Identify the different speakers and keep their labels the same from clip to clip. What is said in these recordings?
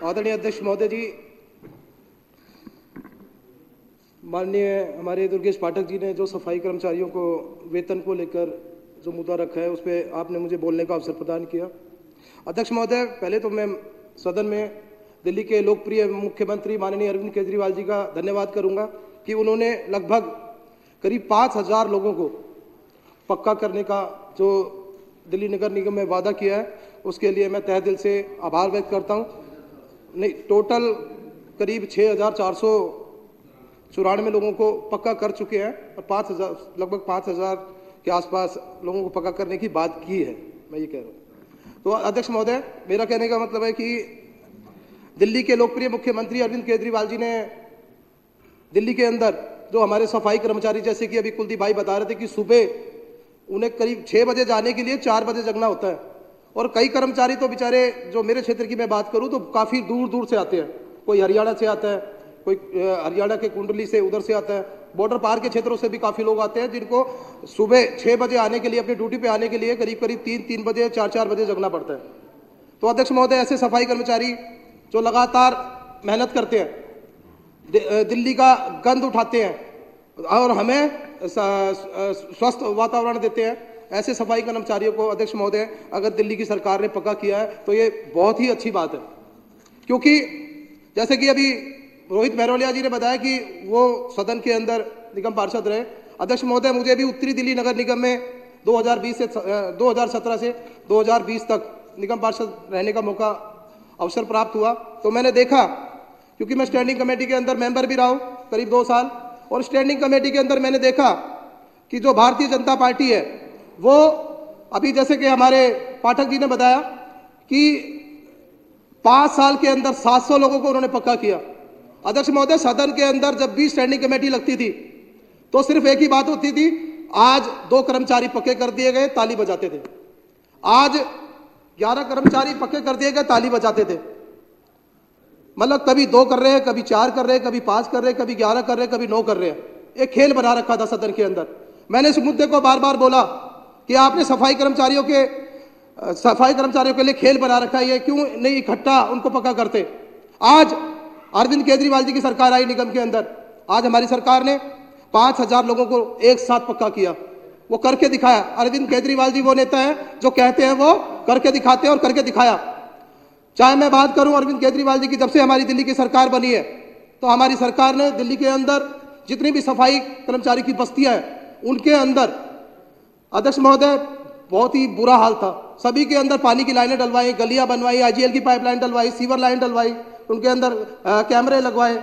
Speaker 1: आदरणीय अध्यक्ष महोदय जी, माननीय हमारे दुर्गेश पाठक जी ने जो सफाई कर्मचारियों को वेतन को लेकर जो मुद्दा रखा है उस पर आपने मुझे बोलने का अवसर प्रदान किया। अध्यक्ष महोदय, पहले तो मैं सदन में दिल्ली के लोकप्रिय मुख्यमंत्री माननीय अरविंद केजरीवाल जी का धन्यवाद करूंगा कि उन्होंने लगभग करीब 5,000 लोगों को पक्का करने का जो दिल्ली नगर निगम में वादा किया है उसके लिए मैं तहे दिल से आभार व्यक्त करता हूं। नहीं, टोटल करीब 6,494 लोगों को पक्का कर चुके हैं और 5,000 लगभग 5,000 के आसपास लोगों को पक्का करने की बात की है, मैं ये कह रहा हूँ। तो अध्यक्ष महोदय, मेरा कहने का मतलब है कि दिल्ली के लोकप्रिय मुख्यमंत्री अरविंद केजरीवाल जी ने दिल्ली के अंदर जो हमारे सफाई कर्मचारी, जैसे कि अभी कुलदीप भाई बता रहे थे कि सुबह उन्हें करीब 6 बजे जाने के लिए 4 बजे जगना होता है और कई कर्मचारी तो बेचारे, जो मेरे क्षेत्र की मैं बात करूं तो काफ़ी दूर दूर से आते हैं। कोई हरियाणा से आता है, कोई हरियाणा के कुंडली से उधर से आता है, बॉर्डर पार के क्षेत्रों से भी काफ़ी लोग आते हैं जिनको सुबह 6 बजे आने के लिए, अपनी ड्यूटी पे आने के लिए करीब करीब 3 बजे 4 बजे जगना पड़ता है। तो अध्यक्ष महोदय, ऐसे सफाई कर्मचारी जो लगातार मेहनत करते हैं, दिल्ली का गंद उठाते हैं और हमें स्वस्थ वातावरण देते हैं, ऐसे सफाई कर्मचारियों को अध्यक्ष महोदय अगर दिल्ली की सरकार ने पक्का किया है तो ये बहुत ही अच्छी बात है। क्योंकि जैसे कि अभी रोहित महरोलिया जी ने बताया कि वो सदन के अंदर निगम पार्षद रहे। अध्यक्ष महोदय, मुझे भी उत्तरी दिल्ली नगर निगम में 2017 से 2020 तक निगम पार्षद रहने का मौका अवसर प्राप्त हुआ। तो मैंने देखा, क्योंकि मैं स्टैंडिंग कमेटी के अंदर मेंबर भी रहा हूँ करीब 2 साल, और स्टैंडिंग कमेटी के अंदर मैंने देखा कि जो भारतीय जनता पार्टी है वो अभी, जैसे कि हमारे पाठक जी ने बताया कि 5 साल के अंदर 700 लोगों को उन्होंने पक्का किया। अध्यक्ष महोदय, सदन के अंदर जब भी स्टैंडिंग कमेटी लगती थी तो सिर्फ एक ही बात होती थी, आज 2 कर्मचारी पक्के कर दिए गए, ताली बजाते थे। आज 11 कर्मचारी पक्के कर दिए गए, ताली बजाते थे। मतलब कभी 2 कर रहे हैं, कभी 4 कर रहे हैं, कभी 5 कर रहे हैं, कभी 11 कर रहे हैं, कभी 9 कर रहे हैं। एक खेल बना रखा था सदन के अंदर। मैंने इस मुद्दे को बार बार बोला कि आपने सफाई कर्मचारियों के लिए खेल बना रखा है, ये क्यों नहीं इकट्ठा उनको पक्का करते। आज अरविंद केजरीवाल जी की सरकार आई निगम के अंदर, आज हमारी सरकार ने 5,000 लोगों को एक साथ पक्का किया, वो करके दिखाया। अरविंद केजरीवाल जी वो नेता है जो कहते हैं वो करके दिखाते हैं और करके दिखाया। चाहे मैं बात करूं अरविंद केजरीवाल जी की, जब से हमारी दिल्ली की सरकार बनी है तो हमारी सरकार ने दिल्ली के अंदर जितनी भी सफाई कर्मचारी की बस्तियां हैं उनके अंदर, अध्यक्ष महोदय, बहुत ही बुरा हाल था। सभी के अंदर पानी की लाइनें डलवाई, गलियां बनवाई, आईजीएल की पाइपलाइन डलवाई, सीवर लाइन डलवाई, उनके अंदर कैमरे लगवाए,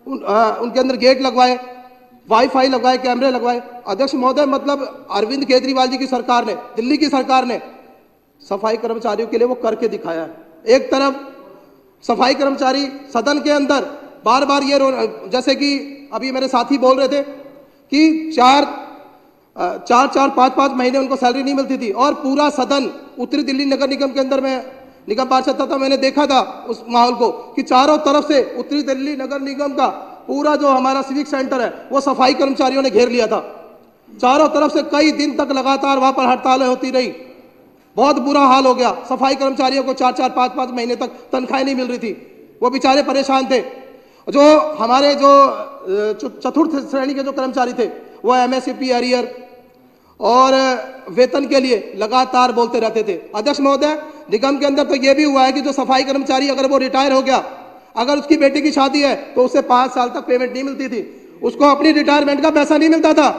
Speaker 1: उनके अंदर गेट लगवाए, वाईफाई लगवाए, कैमरे लगवाए। अध्यक्ष महोदय, मतलब अरविंद केजरीवाल जी की सरकार ने, दिल्ली की सरकार ने सफाई कर्मचारियों के लिए वो करके दिखाया है। एक तरफ सफाई कर्मचारी सदन के अंदर बार बार ये, जैसे कि अभी मेरे साथी बोल रहे थे कि 4-5 महीने उनको सैलरी नहीं मिलती थी और पूरा सदन उत्तरी दिल्ली नगर निगम के अंदर में निगम पार्षद था, मैंने देखा था उस माहौल को कि चारों तरफ से उत्तरी दिल्ली नगर निगम का पूरा जो हमारा सिविक सेंटर है वो सफाई कर्मचारियों ने घेर लिया था। चारों तरफ से कई दिन तक लगातार वहां पर हड़तालें होती रही, बहुत बुरा हाल हो गया। सफाई कर्मचारियों को 4-5 महीने तक तनख्वाह नहीं मिल रही थी, वो बेचारे परेशान थे। जो हमारे जो चतुर्थ श्रेणी के जो कर्मचारी थे वो एमएसपी, एरियर और वेतन के लिए लगातार बोलते रहते थे। अध्यक्ष महोदय, निगम के अंदर तो ये भी हुआ है कि जो सफाई कर्मचारी अगर वो रिटायर हो गया, अगर उसकी बेटी की शादी है तो उसे 5 साल तक पेमेंट नहीं मिलती थी, उसको अपनी रिटायरमेंट का पैसा नहीं मिलता था।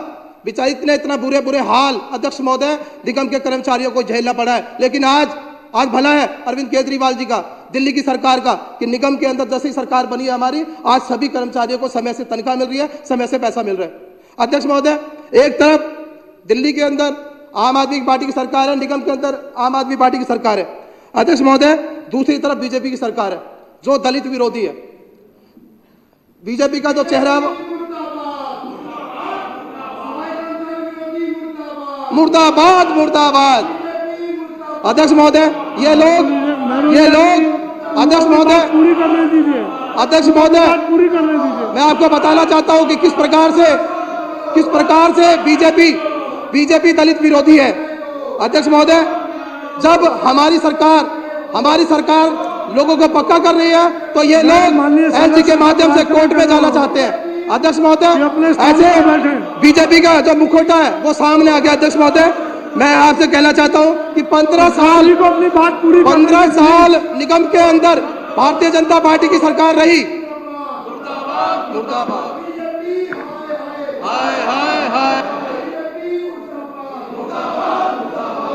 Speaker 1: बेचारे इतना बुरे हाल अध्यक्ष महोदय निगम के कर्मचारियों को झेलना पड़ा है। लेकिन आज भला है अरविंद केजरीवाल जी का, दिल्ली की सरकार का, कि निगम के अंदर जैसे ही सरकार बनी है हमारी, आज सभी कर्मचारियों को समय से तनख्वाह मिल रही है, समय से पैसा मिल रहा है। अध्यक्ष महोदय, एक तरफ दिल्ली के अंदर आम आदमी पार्टी की सरकार है, निगम के अंदर आम आदमी पार्टी की सरकार है। अध्यक्ष महोदय, दूसरी तरफ बीजेपी की सरकार है जो दलित विरोधी है। बीजेपी का जो चेहरा, मुर्दाबाद मुर्दाबाद। अध्यक्ष महोदय, ये लोग अध्यक्ष महोदय, मैं आपको बताना चाहता हूं कि किस प्रकार से बीजेपी दलित विरोधी है। अध्यक्ष महोदय, जब हमारी सरकार लोगों को पक्का कर रही है, तो ये लोग एलजी के माध्यम से कोर्ट में जाना चाहते हैं। अध्यक्ष महोदय, ऐसे बीजेपी का जो मुखौटा है वो सामने आ गया। अध्यक्ष महोदय, मैं आपसे कहना चाहता हूं कि 15 साल निगम के अंदर भारतीय जनता पार्टी की सरकार रही। मुर्दाबाद।